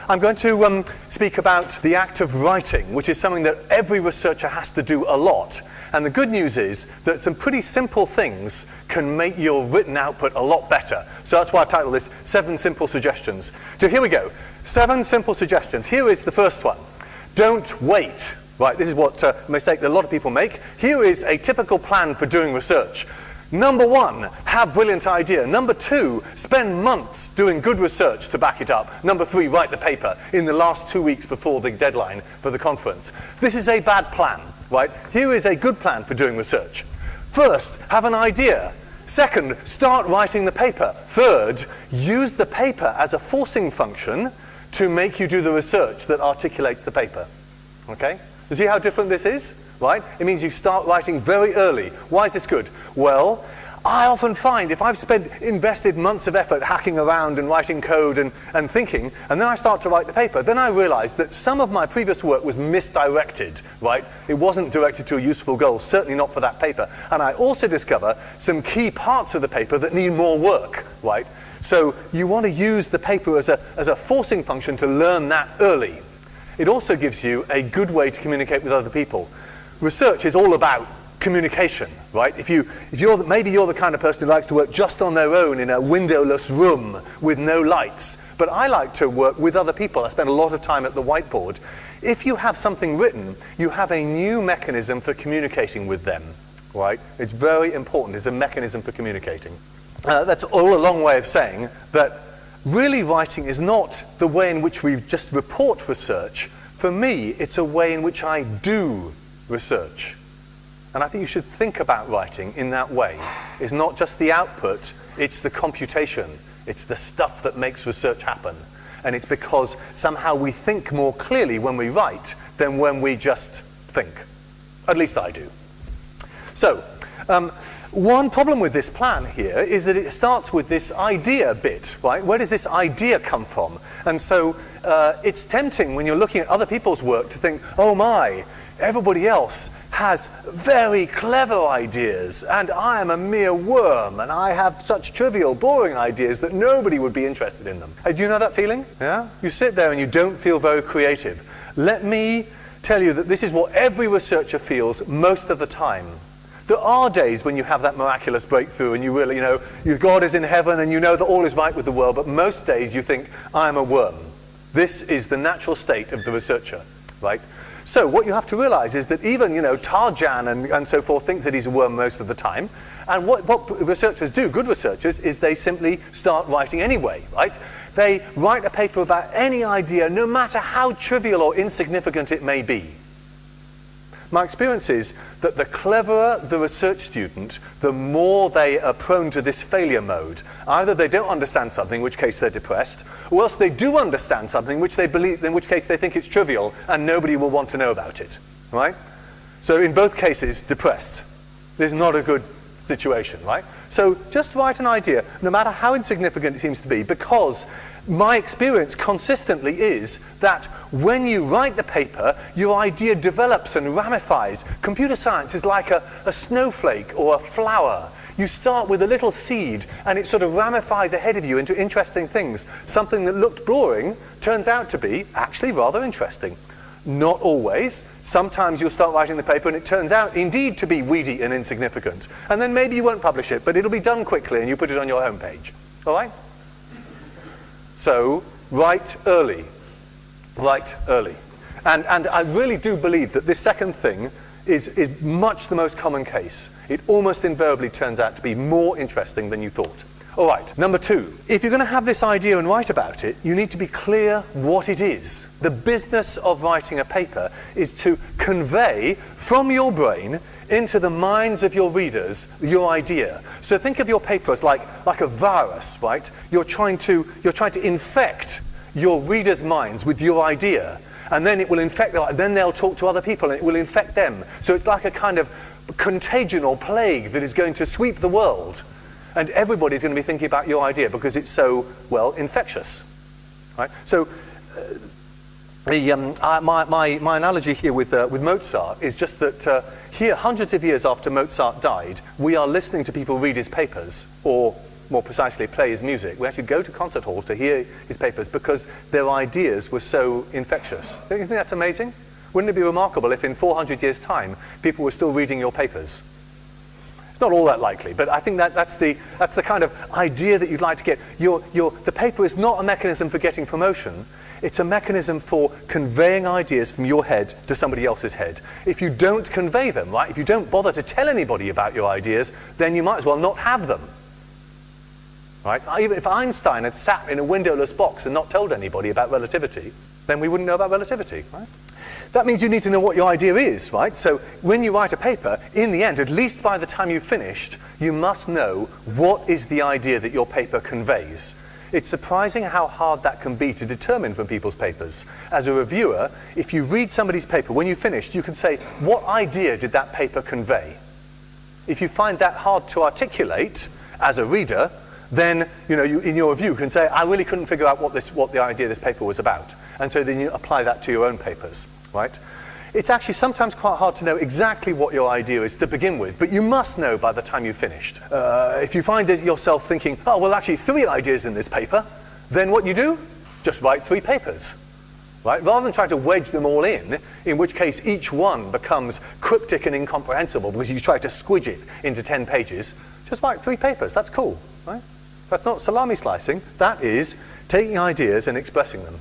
I'm going to speak about the act of writing, which is something that every researcher has to do a lot. And the good news is that some pretty simple things can make your written output a lot better. So that's why I've titled this 7 Simple Suggestions. So here we go. 7 simple suggestions. Here is the first one. Don't wait. Right, this is what a mistake that a lot of people make. Here is a typical plan for doing research. Number 1, have brilliant idea. Number 2, spend months doing good research to back it up. Number 3, write the paper in the last 2 weeks before the deadline for the conference. This is a bad plan, right? Here is a good plan for doing research. First, have an idea. Second, start writing the paper. Third, use the paper as a forcing function to make you do the research that articulates the paper. Okay? You see how different this is? Right? It means you start writing very early. Why is this good? Well, I often find if I've invested months of effort hacking around and writing code and thinking, and then I start to write the paper, then I realize that some of my previous work was misdirected, right? It wasn't directed to a useful goal, certainly not for that paper. And I also discover some key parts of the paper that need more work, right? So you want to use the paper as a forcing function to learn that early. It also gives you a good way to communicate with other people. Research is all about communication, right? Maybe you're the kind of person who likes to work just on their own in a windowless room with no lights, but I like to work with other people. I spend a lot of time at the whiteboard. If you have something written, you have a new mechanism for communicating with them, right? It's very important. It's a mechanism for communicating. That's all a long way of saying that really writing is not the way in which we just report research. For me, it's a way in which I do research. And I think you should think about writing in that way. It's not just the output, it's the computation. It's the stuff that makes research happen. And it's because somehow we think more clearly when we write than when we just think. At least I do. So, one problem with this plan here is that it starts with this idea bit, right? Where does this idea come from? And so it's tempting when you're looking at other people's work to think, oh my, everybody else has very clever ideas, and I am a mere worm, and I have such trivial, boring ideas that nobody would be interested in them. Do you know that feeling? Yeah? You sit there and you don't feel very creative. Let me tell you that this is what every researcher feels most of the time. There are days when you have that miraculous breakthrough and you really, your God is in heaven and you know that all is right with the world, but most days you think, I am a worm. This is the natural state of the researcher, right? So what you have to realize is that even, Tarjan and so forth thinks that he's a worm most of the time. And what researchers do, good researchers, is they simply start writing anyway, right? They write a paper about any idea, no matter how trivial or insignificant it may be. My experience is that the cleverer the research student, the more they are prone to this failure mode. Either they don't understand something, in which case they're depressed, or else they do understand something which they believe, in which case they think it's trivial and nobody will want to know about it, right? So in both cases, depressed. This is not a good situation, right? So just write an idea, no matter how insignificant it seems to be, because my experience consistently is that when you write the paper, your idea develops and ramifies. Computer science is like a snowflake or a flower. You start with a little seed, and it sort of ramifies ahead of you into interesting things. Something that looked boring turns out to be actually rather interesting. Not always. Sometimes you'll start writing the paper and it turns out indeed to be weedy and insignificant. And then maybe you won't publish it, but it'll be done quickly and you put it on your homepage. All right? So, write early. Write early. And I really do believe that this second thing is much the most common case. It almost invariably turns out to be more interesting than you thought. All right, number 2. If you're going to have this idea and write about it, you need to be clear what it is. The business of writing a paper is to convey from your brain into the minds of your readers your idea. So think of your paper as like a virus, right? You're trying to infect your readers' minds with your idea, and then it will infect them. Then they'll talk to other people, and it will infect them. So it's like a kind of contagion or plague that is going to sweep the world. And everybody's going to be thinking about your idea because it's so, well, infectious. Right? So my analogy here with Mozart is just that here, hundreds of years after Mozart died, we are listening to people read his papers, or more precisely play his music. We actually go to concert halls to hear his papers because their ideas were so infectious. Don't you think that's amazing? Wouldn't it be remarkable if in 400 years' time people were still reading your papers? It's not all that likely, but I think that's the kind of idea that you'd like to get. The paper is not a mechanism for getting promotion. It's a mechanism for conveying ideas from your head to somebody else's head. If you don't convey them, right, if you don't bother to tell anybody about your ideas, then you might as well not have them. Right? Even if Einstein had sat in a windowless box and not told anybody about relativity, then we wouldn't know about relativity. Right? That means you need to know what your idea is, right? So when you write a paper, in the end, at least by the time you've finished, you must know what is the idea that your paper conveys. It's surprising how hard that can be to determine from people's papers. As a reviewer, if you read somebody's paper, when you've finished, you can say, what idea did that paper convey? If you find that hard to articulate as a reader, then you in your review can say, I really couldn't figure out what the idea of this paper was about. And so then you apply that to your own papers. Right? It's actually sometimes quite hard to know exactly what your idea is to begin with, but you must know by the time you've finished. If you find yourself thinking, oh, well, actually 3 ideas in this paper, then what you do? Just write 3 papers. Right? Rather than trying to wedge them all in which case each one becomes cryptic and incomprehensible because you try to squidge it into 10 pages, just write 3 papers. That's cool. Right? That's not salami slicing. That is taking ideas and expressing them.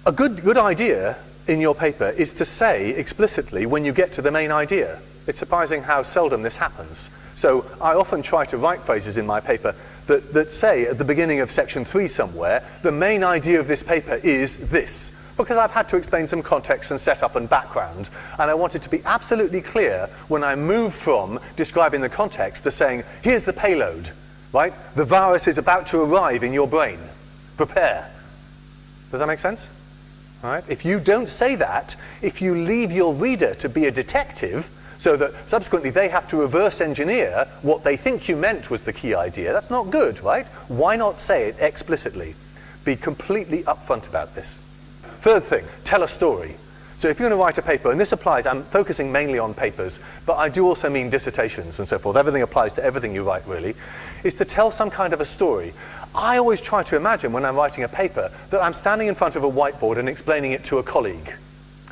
A good idea in your paper is to say explicitly when you get to the main idea. It's surprising how seldom this happens. So I often try to write phrases in my paper that say at the beginning of section 3 somewhere, the main idea of this paper is this, because I've had to explain some context and setup and background, and I want it to be absolutely clear when I move from describing the context to saying, here's the payload, right? The virus is about to arrive in your brain. Prepare. Does that make sense? All right? If you don't say that, if you leave your reader to be a detective, so that subsequently they have to reverse engineer what they think you meant was the key idea, that's not good, right? Why not say it explicitly? Be completely upfront about this. Third thing, tell a story. So if you're going to write a paper, and this applies, I'm focusing mainly on papers, but I do also mean dissertations and so forth. Everything applies to everything you write, really, is to tell some kind of a story. I always try to imagine when I'm writing a paper that I'm standing in front of a whiteboard and explaining it to a colleague.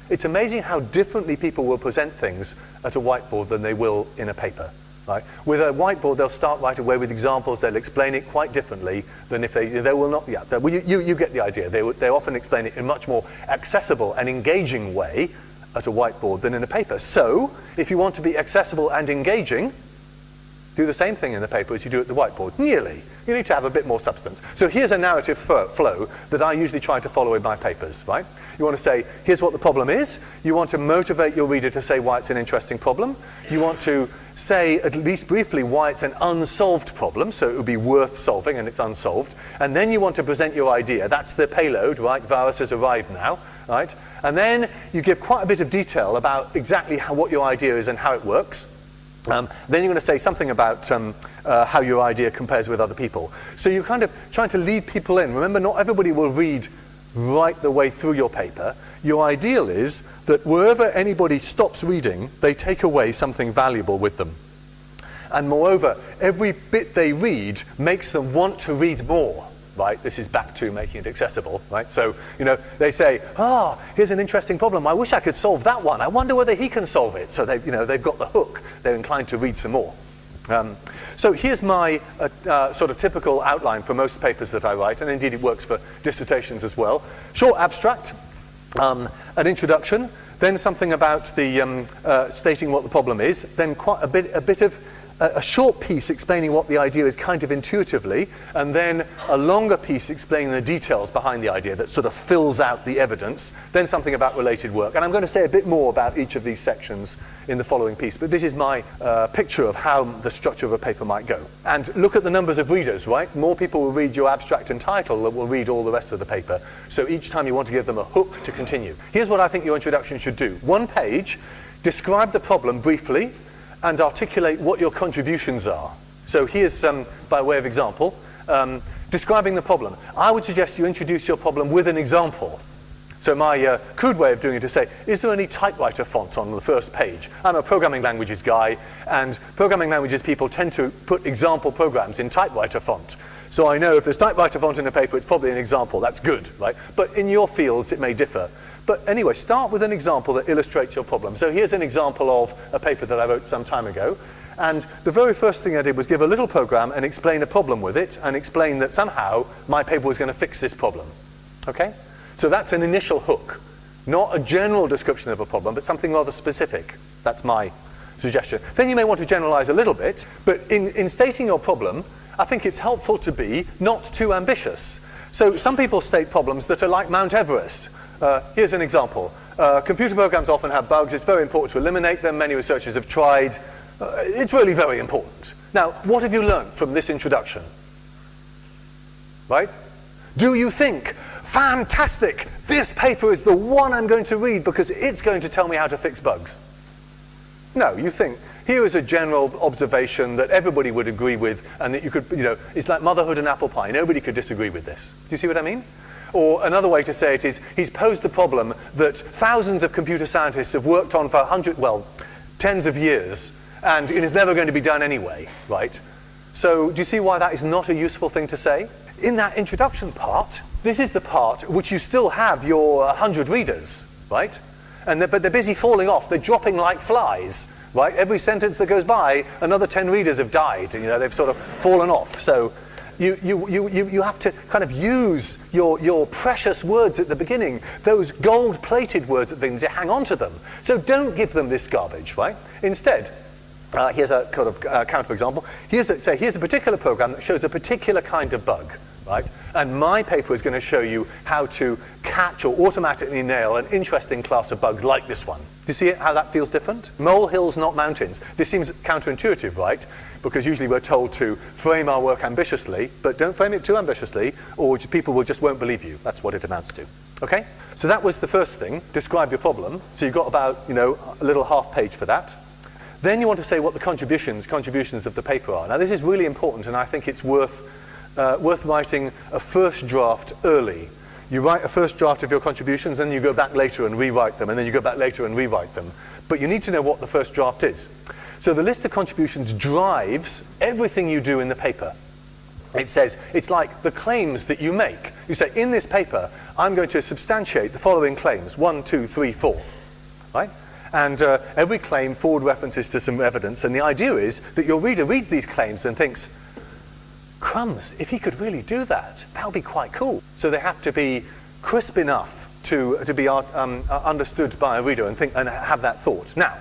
It's amazing how differently people will present things at a whiteboard than they will in a paper. Right? With a whiteboard, they'll start right away with examples. They'll explain it quite differently than if they will not. Yeah, you get the idea. They often explain it in a much more accessible and engaging way at a whiteboard than in a paper. So, if you want to be accessible and engaging, do the same thing in the paper as you do at the whiteboard. Nearly. You need to have a bit more substance. So here's a narrative flow that I usually try to follow in my papers, right? You want to say, here's what the problem is. You want to motivate your reader to say why it's an interesting problem. You want to say, at least briefly, why it's an unsolved problem, so it would be worth solving and it's unsolved. And then you want to present your idea. That's the payload, right? Virus has arrived now, right? And then you give quite a bit of detail about exactly what your idea is and how it works. Then you're going to say something about how your idea compares with other people. So you're kind of trying to lead people in. Remember, not everybody will read right the way through your paper. Your ideal is that wherever anybody stops reading, they take away something valuable with them. And moreover, every bit they read makes them want to read more. Right? This is back to making it accessible, right? So, they say, here's an interesting problem. I wish I could solve that one. I wonder whether he can solve it. So they've got the hook. They're inclined to read some more. So here's my sort of typical outline for most papers that I write, and indeed it works for dissertations as well. Short abstract, an introduction, then something about the stating what the problem is, then quite a bit of a short piece explaining what the idea is kind of intuitively, and then a longer piece explaining the details behind the idea that sort of fills out the evidence, then something about related work. And I'm going to say a bit more about each of these sections in the following piece, but this is my picture of how the structure of a paper might go. And look at the numbers of readers, right? More people will read your abstract and title than will read all the rest of the paper. So each time you want to give them a hook to continue. Here's what I think your introduction should do. 1 page, describe the problem briefly, and articulate what your contributions are. So here's, by way of example, describing the problem. I would suggest you introduce your problem with an example. So my crude way of doing it is to say, is there any typewriter font on the first page? I'm a programming languages guy, and programming languages people tend to put example programs in typewriter font. So I know if there's typewriter font in a paper, it's probably an example. That's good, right? But in your fields, it may differ. But anyway, start with an example that illustrates your problem. So here's an example of a paper that I wrote some time ago. And the very first thing I did was give a little program and explain a problem with it and explain that somehow my paper was going to fix this problem. Okay? So that's an initial hook. Not a general description of a problem, but something rather specific. That's my suggestion. Then you may want to generalize a little bit, but in stating your problem, I think it's helpful to be not too ambitious. So some people state problems that are like Mount Everest. Here's an example. Computer programs often have bugs. It's very important to eliminate them. Many researchers have tried. It's really very important. Now, what have you learned from this introduction? Right? Do you think, fantastic, this paper is the one I'm going to read because it's going to tell me how to fix bugs? No, you think, here is a general observation that everybody would agree with and that you could, it's like motherhood and apple pie. Nobody could disagree with this. Do you see what I mean? Or another way to say it is, he's posed the problem that thousands of computer scientists have worked on for tens of years, and it is never going to be done anyway, right? So do you see why that is not a useful thing to say? In that introduction part, this is the part which you still have your 100 readers, right? But they're busy falling off. They're dropping like flies, right? Every sentence that goes by, another 10 readers have died. They've sort of fallen off. So you have to kind of use your precious words at the beginning, those gold-plated words at the beginning, to hang on to them. So don't give them this garbage, right? Instead, here's a kind of counterexample. Here's a particular program that shows a particular kind of bug, right? And my paper is going to show you how to catch or automatically nail an interesting class of bugs like this one. Do you see how that feels different? Molehills, not mountains. This seems counterintuitive, right? Because usually we're told to frame our work ambitiously, but don't frame it too ambitiously, or people won't believe you. That's what it amounts to. Okay? So that was the first thing. Describe your problem. So you've got about, a little half page for that. Then you want to say what the contributions of the paper are. Now this is really important, and I think it's worth writing a first draft early. You write a first draft of your contributions, and you go back later and rewrite them, and then you go back later and rewrite them. But you need to know what the first draft is. So the list of contributions drives everything you do in the paper. It says, it's like the claims that you make. You say, in this paper, I'm going to substantiate the following claims, 1, 2, 3, 4, right? And every claim forward references to some evidence, and the idea is that your reader reads these claims and thinks, crumbs, if he could really do that, that would be quite cool. So they have to be crisp enough to be understood by a reader and have that thought. Now,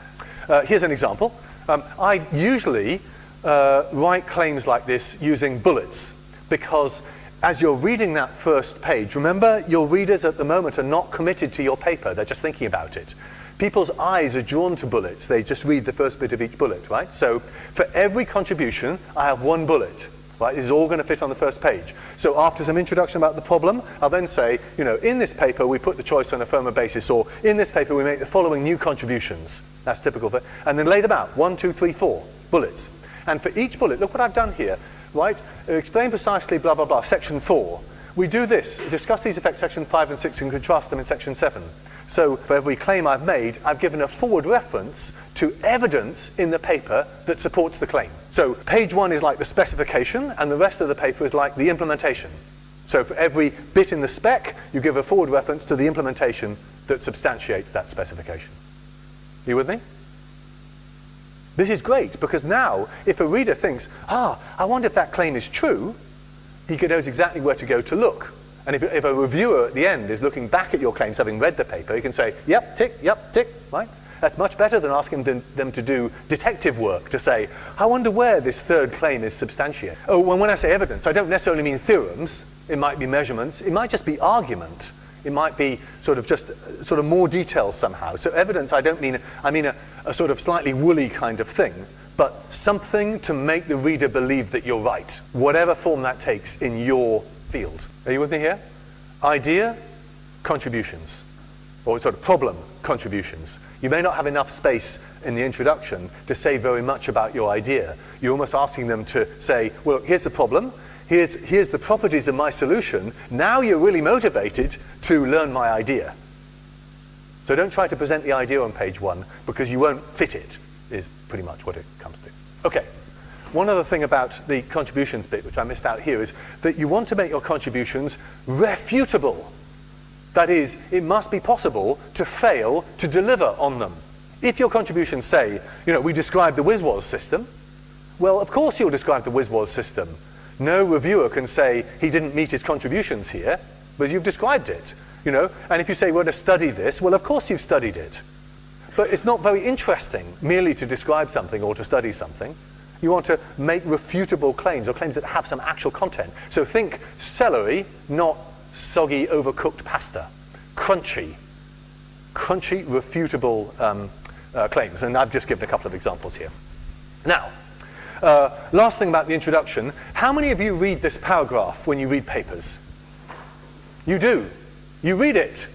here's an example. I usually write claims like this using bullets, because as you're reading that first page, remember, your readers at the moment are not committed to your paper, they're just thinking about it. People's eyes are drawn to bullets. They just read the first bit of each bullet, right? So for every contribution, I have one bullet, right? This is all going to fit on the first page. So after some introduction about the problem, I'll then say, in this paper, we put the choice on a firmer basis, or in this paper, we make the following new contributions. That's typical for, and then lay them out, 1, 2, 3, 4 bullets. And for each bullet, look what I've done here, right? Explain precisely, blah, blah, blah, section 4. We do this, discuss these effects, section 5 and 6, and contrast them in section 7. So for every claim I've made, I've given a forward reference to evidence in the paper that supports the claim. So page 1 is like the specification, and the rest of the paper is like the implementation. So for every bit in the spec, you give a forward reference to the implementation that substantiates that specification. Are you with me? This is great, because now, if a reader thinks, I wonder if that claim is true, he knows exactly where to go to look. And if a reviewer at the end is looking back at your claims, having read the paper, he can say, yep, tick, right? That's much better than asking them to do detective work, to say, I wonder where this third claim is substantiated. Oh, when I say evidence, I don't necessarily mean theorems. It might be measurements. It might just be argument. It might be sort of more details somehow. So evidence, I mean a sort of slightly woolly kind of thing, but something to make the reader believe that you're right, whatever form that takes in your field. Are you with me here? Idea, contributions, or sort of problem, contributions. You may not have enough space in the introduction to say very much about your idea. You're almost asking them to say, well, here's the problem, here's the properties of my solution, now you're really motivated to learn my idea. So don't try to present the idea on page 1, because you won't fit it, is pretty much what it comes to. Okay, one other thing about the contributions bit, which I missed out here, is that you want to make your contributions refutable. That is, it must be possible to fail to deliver on them. If your contributions say, we described the WizWaz system, well, of course you'll describe the WizWaz system. No reviewer can say he didn't meet his contributions here, but you've described it, And if you say we're going to study this, well, of course you've studied it. But it's not very interesting merely to describe something or to study something. You want to make refutable claims, or claims that have some actual content. So think celery, not soggy, overcooked pasta. Crunchy, refutable claims. And I've just given a couple of examples here. Now, last thing about the introduction. How many of you read this paragraph when you read papers? You do. You read it.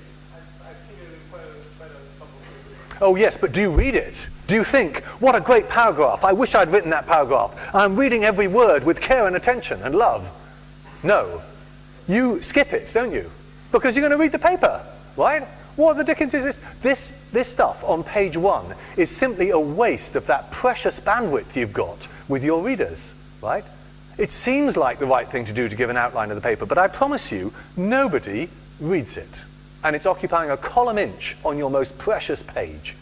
I've seen it in quite a couple of papers. Oh yes, but do you read it? Do you think, what a great paragraph, I wish I'd written that paragraph. I'm reading every word with care and attention and love. No. You skip it, don't you? Because you're going to read the paper, right? What the dickens is this? This stuff on page 1 is simply a waste of that precious bandwidth you've got with your readers, right? It seems like the right thing to do to give an outline of the paper, but I promise you, nobody reads it. And it's occupying a column inch on your most precious page.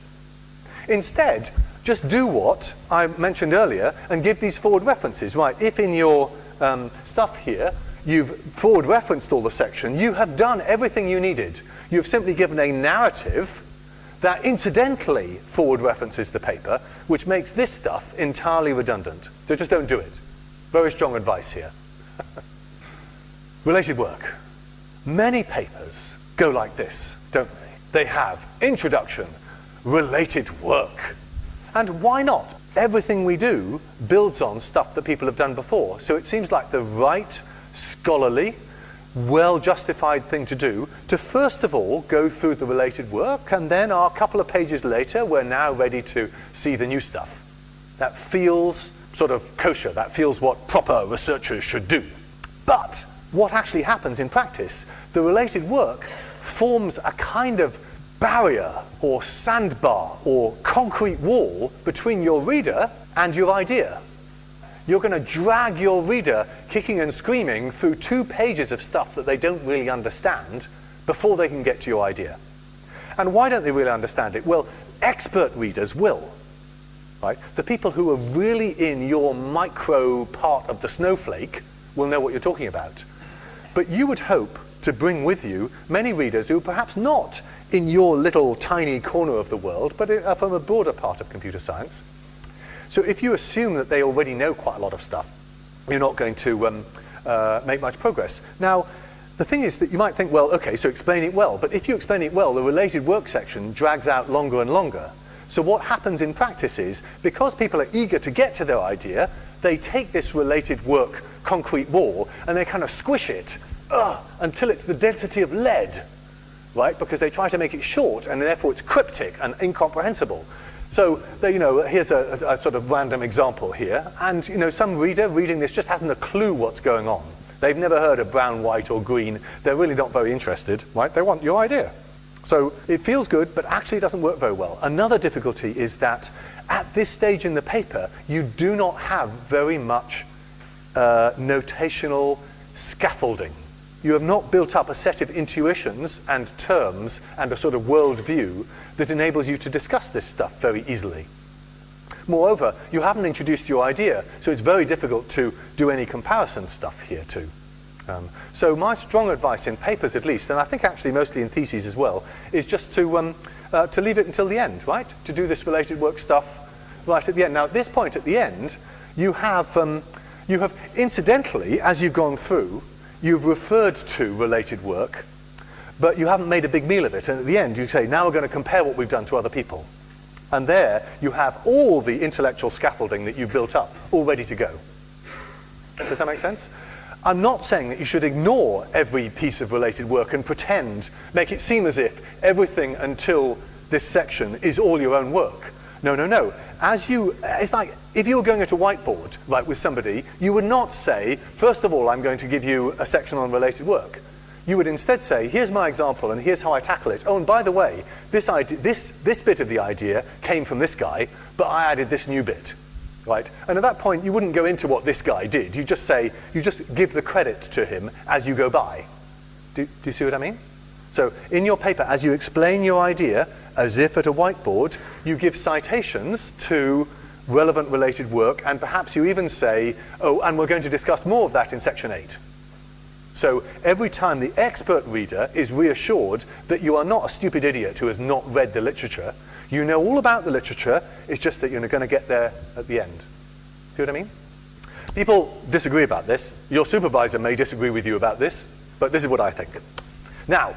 Instead, just do what I mentioned earlier and give these forward references, right? If in your stuff here, you've forward referenced all the section, you have done everything you needed. You've simply given a narrative that incidentally forward references the paper, which makes this stuff entirely redundant. So just don't do it. Very strong advice here. Related work. Many papers go like this, don't they? They have introduction, related work. And why not? Everything we do builds on stuff that people have done before. So it seems like the right, scholarly, well-justified thing to do to first of all go through the related work, and then a couple of pages later we're now ready to see the new stuff. That feels sort of kosher. That feels what proper researchers should do. But what actually happens in practice, the related work forms a kind of barrier or sandbar or concrete wall between your reader and your idea. You're going to drag your reader kicking and screaming through 2 pages of stuff that they don't really understand before they can get to your idea. And why don't they really understand it? Well, expert readers will. Right? The people who are really in your micro part of the snowflake will know what you're talking about. But you would hope to bring with you many readers who are perhaps not in your little tiny corner of the world, but are from a broader part of computer science. So if you assume that they already know quite a lot of stuff, you're not going to make much progress. Now, the thing is that you might think, well, okay, so explain it well. But if you explain it well, the related work section drags out longer and longer. So what happens in practice is, because people are eager to get to their idea, they take this related work concrete wall and they kind of squish it until it's the density of lead, right? Because they try to make it short and therefore it's cryptic and incomprehensible. So here's a sort of random example here, and some reader reading this just hasn't a clue what's going on. They've never heard of brown, white, or green. They're really not very interested, right? They want your idea. So it feels good, but actually it doesn't work very well. Another difficulty is that at this stage in the paper, you do not have very much notational scaffolding. You have not built up a set of intuitions and terms and a sort of worldview that enables you to discuss this stuff very easily. Moreover, you haven't introduced your idea, so it's very difficult to do any comparison stuff here too. So my strong advice in papers at least, and I think actually mostly in theses as well, is just to leave it until the end, right? To do this related work stuff right at the end. Now at this point at the end, you have incidentally, as you've gone through, you've referred to related work, but you haven't made a big meal of it. And at the end, you say, now we're going to compare what we've done to other people. And there, you have all the intellectual scaffolding that you've built up all ready to go. Does that make sense? I'm not saying that you should ignore every piece of related work and make it seem as if everything until this section is all your own work. No, no, no. It's like if you were going at a whiteboard, right, with somebody, you would not say, first of all, I'm going to give you a section on related work. You would instead say, here's my example and here's how I tackle it. Oh, and by the way, this bit of the idea came from this guy, but I added this new bit. right? And at that point, you wouldn't go into what this guy did. You just give the credit to him as you go by. Do you see what I mean? So in your paper, as you explain your idea, as if at a whiteboard, you give citations to relevant related work, and perhaps you even say, oh, and we're going to discuss more of that in section 8. So every time the expert reader is reassured that you are not a stupid idiot who has not read the literature, you know all about the literature, it's just that you're going to get there at the end. See what I mean? People disagree about this. Your supervisor may disagree with you about this, but this is what I think. Now,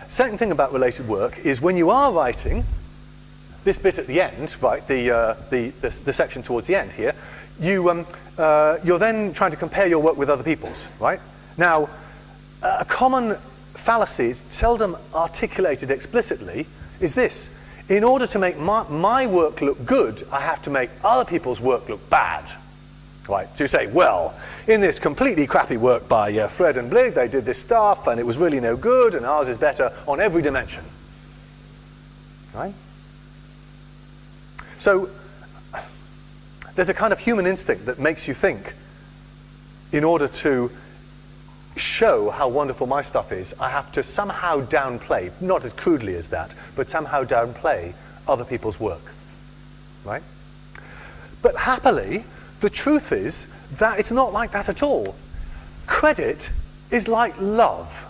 second thing about related work is when you are writing, this bit at the end, right, the section towards the end here, you're then trying to compare your work with other people's, right? Now, a common fallacy, it's seldom articulated explicitly, is this. In order to make my work look good, I have to make other people's work look bad. Right, so you say, well, in this completely crappy work by Fred and Blig, they did this stuff, and it was really no good, and ours is better on every dimension. Right? So, there's a kind of human instinct that makes you think, in order to show how wonderful my stuff is, I have to somehow downplay, not as crudely as that, but somehow downplay other people's work. Right? But happily, the truth is that it's not like that at all. Credit is like love.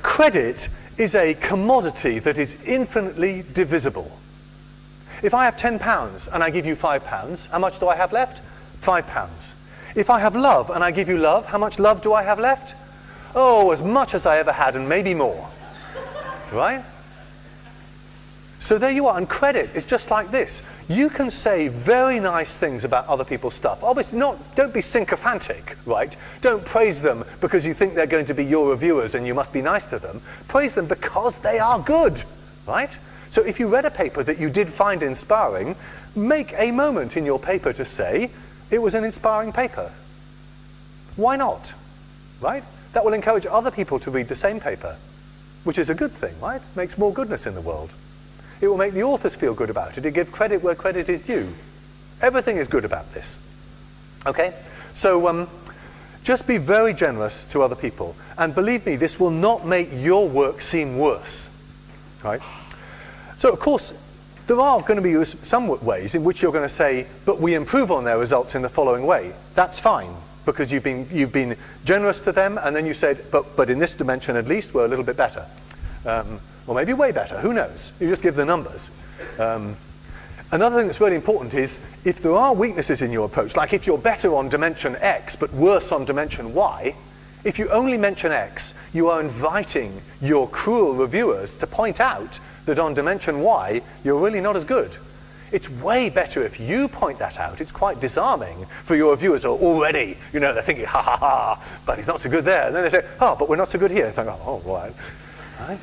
Credit is a commodity that is infinitely divisible. If I have £10 and I give you £5, how much do I have left? £5. If I have love and I give you love, how much love do I have left? Oh, as much as I ever had and maybe more. Right? So there you are, and credit is just like this. You can say very nice things about other people's stuff. Obviously, don't be sycophantic, right? Don't praise them because you think they're going to be your reviewers and you must be nice to them. Praise them because they are good, right? So if you read a paper that you did find inspiring, make a moment in your paper to say, it was an inspiring paper. Why not, right? That will encourage other people to read the same paper, which is a good thing, right? It makes more goodness in the world. It will make the authors feel good about it. It gives credit where credit is due. Everything is good about this. Okay? So just be very generous to other people. And believe me, this will not make your work seem worse. Right? So, of course, there are going to be some ways in which you're going to say, but we improve on their results in the following way. That's fine, because you've been generous to them, and then you said, but in this dimension at least, we're a little bit better. Or maybe way better, who knows? You just give the numbers. Another thing that's really important is, if there are weaknesses in your approach, like if you're better on dimension X, but worse on dimension Y, if you only mention X, you are inviting your cruel reviewers to point out that on dimension Y, you're really not as good. It's way better if you point that out. It's quite disarming for your reviewers who are already, they're thinking, ha ha ha, but he's not so good there. And then they say, oh, but we're not so good here. They think, oh, right.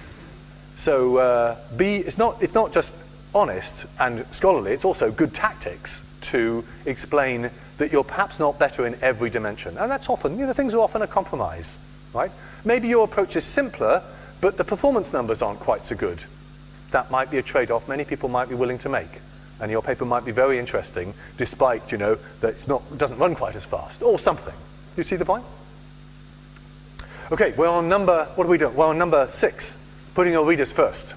So it's not just honest and scholarly, it's also good tactics to explain that you're perhaps not better in every dimension. And that's often, things are often a compromise, right? Maybe your approach is simpler, but the performance numbers aren't quite so good. That might be a trade-off many people might be willing to make. And your paper might be very interesting, despite, that it doesn't run quite as fast, or something. You see the point? Okay, we're on what are we doing? We're on number 6, putting your readers first.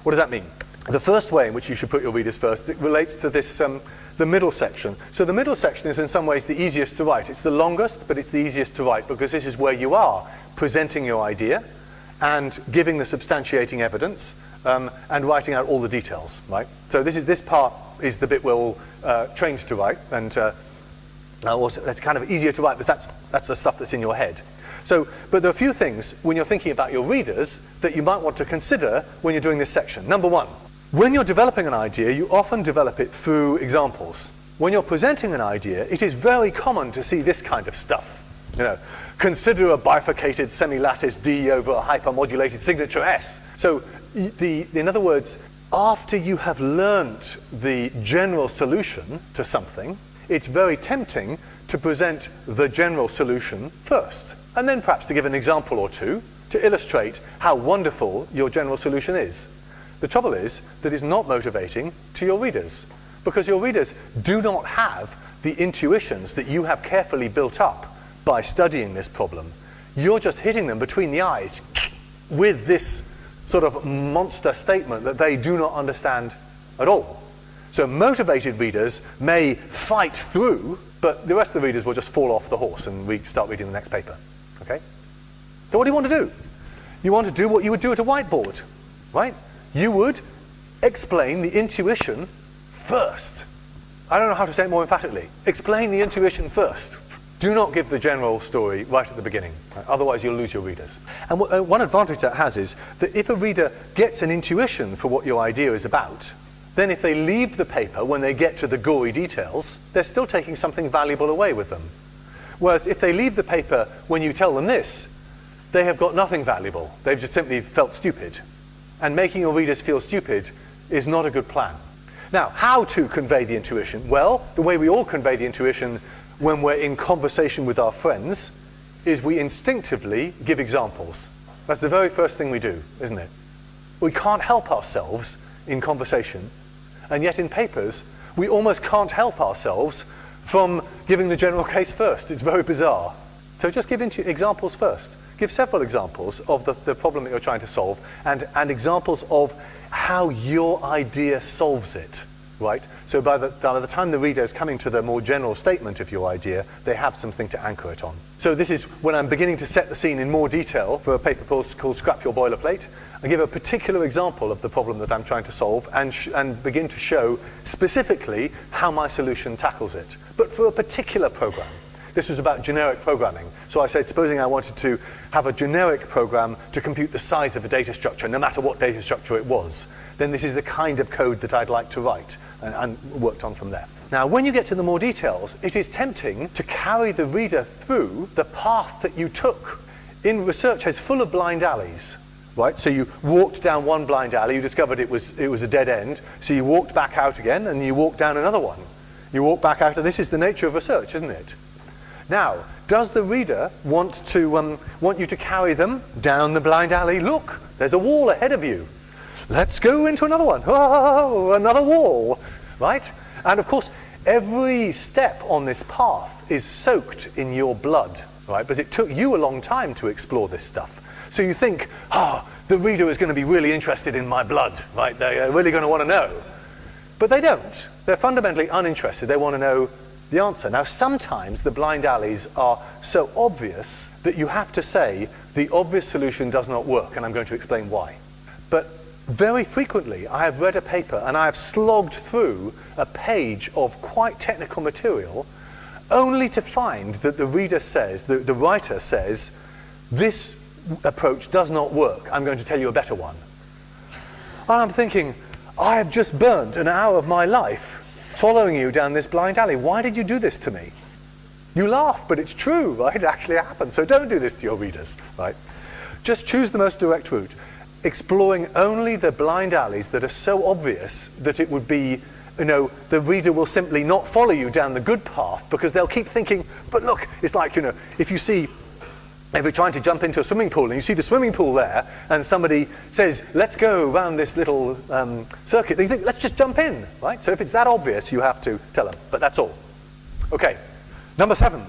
What does that mean? The first way in which you should put your readers first, it relates to this, the middle section. So the middle section is in some ways the easiest to write. It's the longest, but it's the easiest to write, because this is where you are presenting your idea and giving the substantiating evidence, and writing out all the details, right? So this part is the bit we're all trained to write, and also it's kind of easier to write because that's the stuff that's in your head. So, but there are a few things when you're thinking about your readers that you might want to consider when you're doing this section. Number one, when you're developing an idea, you often develop it through examples. When you're presenting an idea, it is very common to see this kind of stuff. Consider a bifurcated semilattice D over a hypermodulated signature S. So, in other words, after you have learnt the general solution to something, it's very tempting to present the general solution first, and then perhaps to give an example or two to illustrate how wonderful your general solution is. The trouble is that it's not motivating to your readers. because your readers do not have the intuitions that you have carefully built up by studying this problem. You're just hitting them between the eyes with this sort of monster statement that they do not understand at all. So motivated readers may fight through, but the rest of the readers will just fall off the horse and start reading the next paper. Okay? So what do you want to do? You want to do what you would do at a whiteboard, right? You would explain the intuition first. I don't know how to say it more emphatically. Explain the intuition first. Do not give the general story right at the beginning, right? Otherwise you'll lose your readers. And one advantage that has is that if a reader gets an intuition for what your idea is about, then if they leave the paper when they get to the gory details, they're still taking something valuable away with them. Whereas if they leave the paper when you tell them this, they have got nothing valuable. They've just simply felt stupid. And making your readers feel stupid is not a good plan. Now, how to convey the intuition? Well, the way we all convey the intuition when we're in conversation with our friends is we instinctively give examples. That's the very first thing we do, isn't it? We can't help ourselves in conversation, and yet in papers, we almost can't help ourselves from giving the general case first. It's very bizarre. So just give examples first. Give several examples of the problem that you're trying to solve and examples of how your idea solves it. Right? So by the time the reader is coming to the more general statement of your idea, they have something to anchor it on. So this is when I'm beginning to set the scene in more detail for a paper called Scrap Your Boilerplate. I give a particular example of the problem that I'm trying to solve and begin to show specifically how my solution tackles it. But for a particular program. This was about generic programming. So I said, supposing I wanted to have a generic program to compute the size of a data structure, no matter what data structure it was, then this is the kind of code that I'd like to write, and worked on from there. Now, when you get to the more details, it is tempting to carry the reader through the path that you took. In research, it's full of blind alleys. Right? So you walked down one blind alley, you discovered it was a dead end, so you walked back out again, and you walked down another one. You walk back out, and this is the nature of research, isn't it? Now, does the reader want you to carry them down the blind alley? Look, there's a wall ahead of you. Let's go into another one. Oh, another wall, right? And of course, every step on this path is soaked in your blood, right? Because it took you a long time to explore this stuff. So you think, the reader is going to be really interested in my blood, right? They're really going to want to know. But they don't. They're fundamentally uninterested. They want to know the answer. Now, sometimes the blind alleys are so obvious that you have to say the obvious solution does not work, and I'm going to explain why. But very frequently, I have read a paper and I have slogged through a page of quite technical material only to find that the reader says, the writer says, this approach does not work. I'm going to tell you a better one. And I'm thinking, I have just burnt an hour of my life following you down this blind alley. Why did you do this to me? You laugh, but it's true, right? It actually happened. So don't do this to your readers, right? Just choose the most direct route, exploring only the blind alleys that are so obvious that it would be, the reader will simply not follow you down the good path because they'll keep thinking, but look, it's like, if you're trying to jump into a swimming pool and you see the swimming pool there and somebody says, let's go around this little circuit, then you think, let's just jump in, right? So if it's that obvious, you have to tell them, but that's all. Okay, number 7,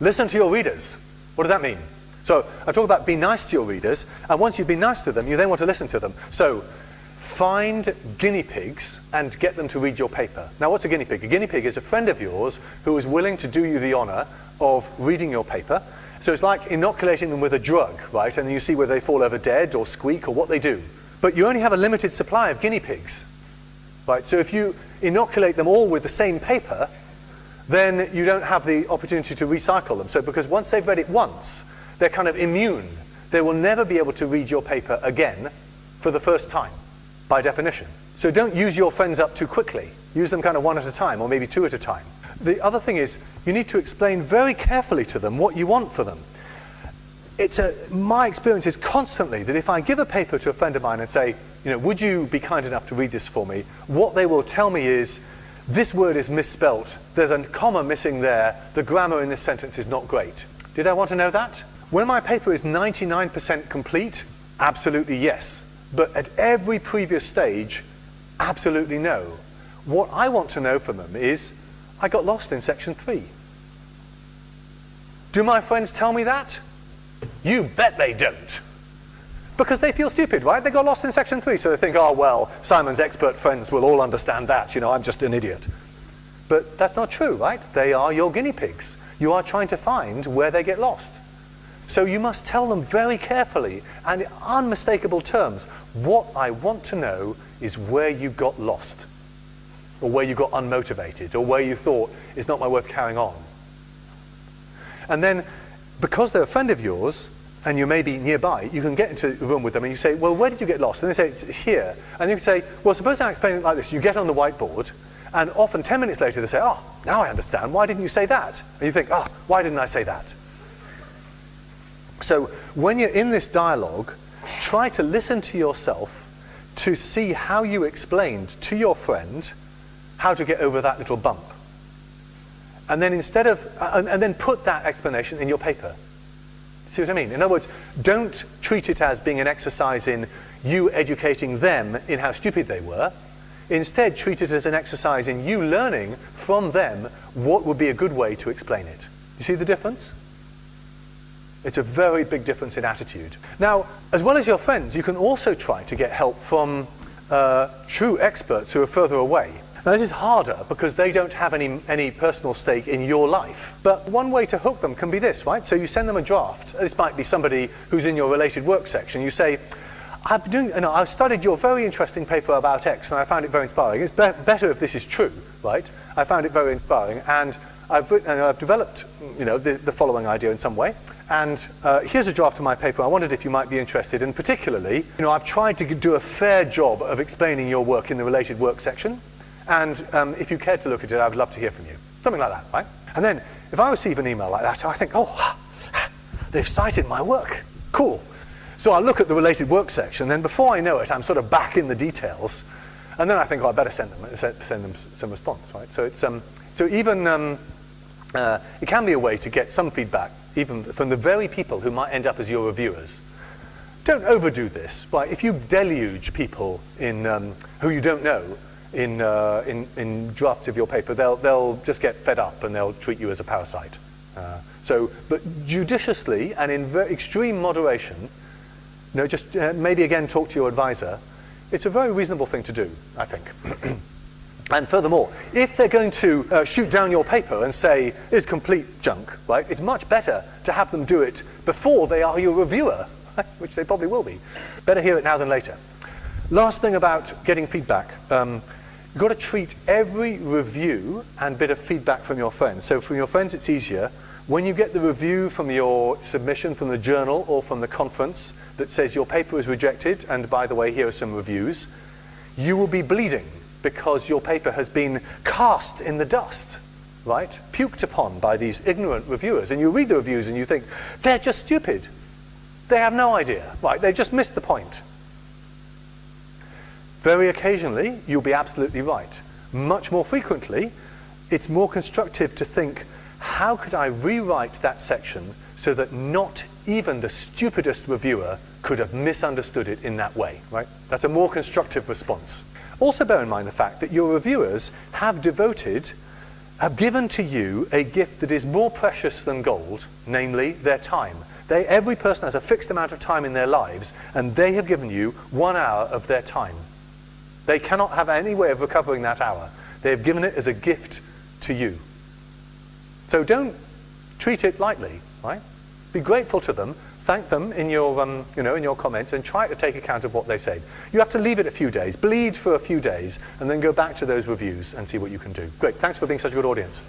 listen to your readers. What does that mean? So I talk about be nice to your readers, and once you've been nice to them, you then want to listen to them. So find guinea pigs and get them to read your paper. Now, what's a guinea pig? A guinea pig is a friend of yours who is willing to do you the honor of reading your paper. So it's like inoculating them with a drug, right? And you see whether they fall over dead or squeak or what they do. But you only have a limited supply of guinea pigs, right? So if you inoculate them all with the same paper, then you don't have the opportunity to recycle them. So because once they've read it once, they're kind of immune. They will never be able to read your paper again for the first time, by definition. So don't use your friends up too quickly. Use them kind of one at a time, or maybe 2 at a time. The other thing is, you need to explain very carefully to them what you want for them. My experience is constantly that if I give a paper to a friend of mine and say, would you be kind enough to read this for me? What they will tell me is, this word is misspelt, there's a comma missing there, the grammar in this sentence is not great. Did I want to know that? When my paper is 99% complete, absolutely yes. But at every previous stage, absolutely no. what I want to know from them is, I got lost in section 3. Do my friends tell me that? You bet they don't. Because they feel stupid, right? They got lost in section 3, so they think, oh, well, Simon's expert friends will all understand that. You know, I'm just an idiot. But that's not true, right? They are your guinea pigs. You are trying to find where they get lost. So you must tell them very carefully and in unmistakable terms, what I want to know is where you got lost, or where you got unmotivated, or where you thought it's not worth carrying on. And then, because they're a friend of yours, and you may be nearby, you can get into the room with them and you say, well, where did you get lost? And they say, it's here. And you can say, well, suppose I explain it like this. You get on the whiteboard, and often 10 minutes later they say, oh, now I understand. Why didn't you say that? And you think, oh, why didn't I say that? So when you're in this dialogue, try to listen to yourself to see how you explained to your friend how to get over that little bump. And then instead of, and then put that explanation in your paper. See what I mean? In other words, don't treat it as being an exercise in you educating them in how stupid they were. Instead, treat it as an exercise in you learning from them what would be a good way to explain it. You see the difference? It's a very big difference in attitude. Now, as well as your friends, you can also try to get help from true experts who are further away. Now, this is harder because they don't have any personal stake in your life. But one way to hook them can be this, right? So you send them a draft. This might be somebody who's in your related work section. You say, I've studied your very interesting paper about X, and I found it very inspiring. It's better if this is true, right? I found it very inspiring, and I've developed, the following idea in some way. And here's a draft of my paper. I wondered if you might be interested. And particularly, I've tried to do a fair job of explaining your work in the related work section. And if you cared to look at it, I would love to hear from you. Something like that, right? And then, if I receive an email like that, I think, oh, they've cited my work. Cool. So I'll look at the related work section, and then before I know it, I'm sort of back in the details. And then I think, oh, I better send them some response, right? So it's even it can be a way to get some feedback, even from the very people who might end up as your reviewers. Don't overdo this, right? If you deluge people in who you don't know in drafts of your paper, they'll just get fed up and they'll treat you as a parasite. But judiciously and in extreme moderation, just maybe again talk to your advisor. It's a very reasonable thing to do, I think. And furthermore, if they're going to shoot down your paper and say it's complete junk, right? It's much better to have them do it before they are your reviewer, which they probably will be. Better hear it now than later. Last thing about getting feedback. You've got to treat every review and bit of feedback from your friends. So from your friends, it's easier. When you get the review from your submission from the journal or from the conference that says your paper is rejected, and by the way, here are some reviews, you will be bleeding because your paper has been cast in the dust, right? Puked upon by these ignorant reviewers. And you read the reviews and you think, they're just stupid. They have no idea, right? They just missed the point. Very occasionally, you'll be absolutely right. Much more frequently, it's more constructive to think, how could I rewrite that section so that not even the stupidest reviewer could have misunderstood it in that way, right? That's a more constructive response. Also bear in mind the fact that your reviewers have given to you a gift that is more precious than gold, namely their time. Every person has a fixed amount of time in their lives, and they have given you 1 hour of their time. They cannot have any way of recovering that hour. They have given it as a gift to you. So don't treat it lightly, right? Be grateful to them, thank them in your, in your comments, and try to take account of what they say. You have to leave it a few days, bleed for a few days, and then go back to those reviews and see what you can do. Great, thanks for being such a good audience.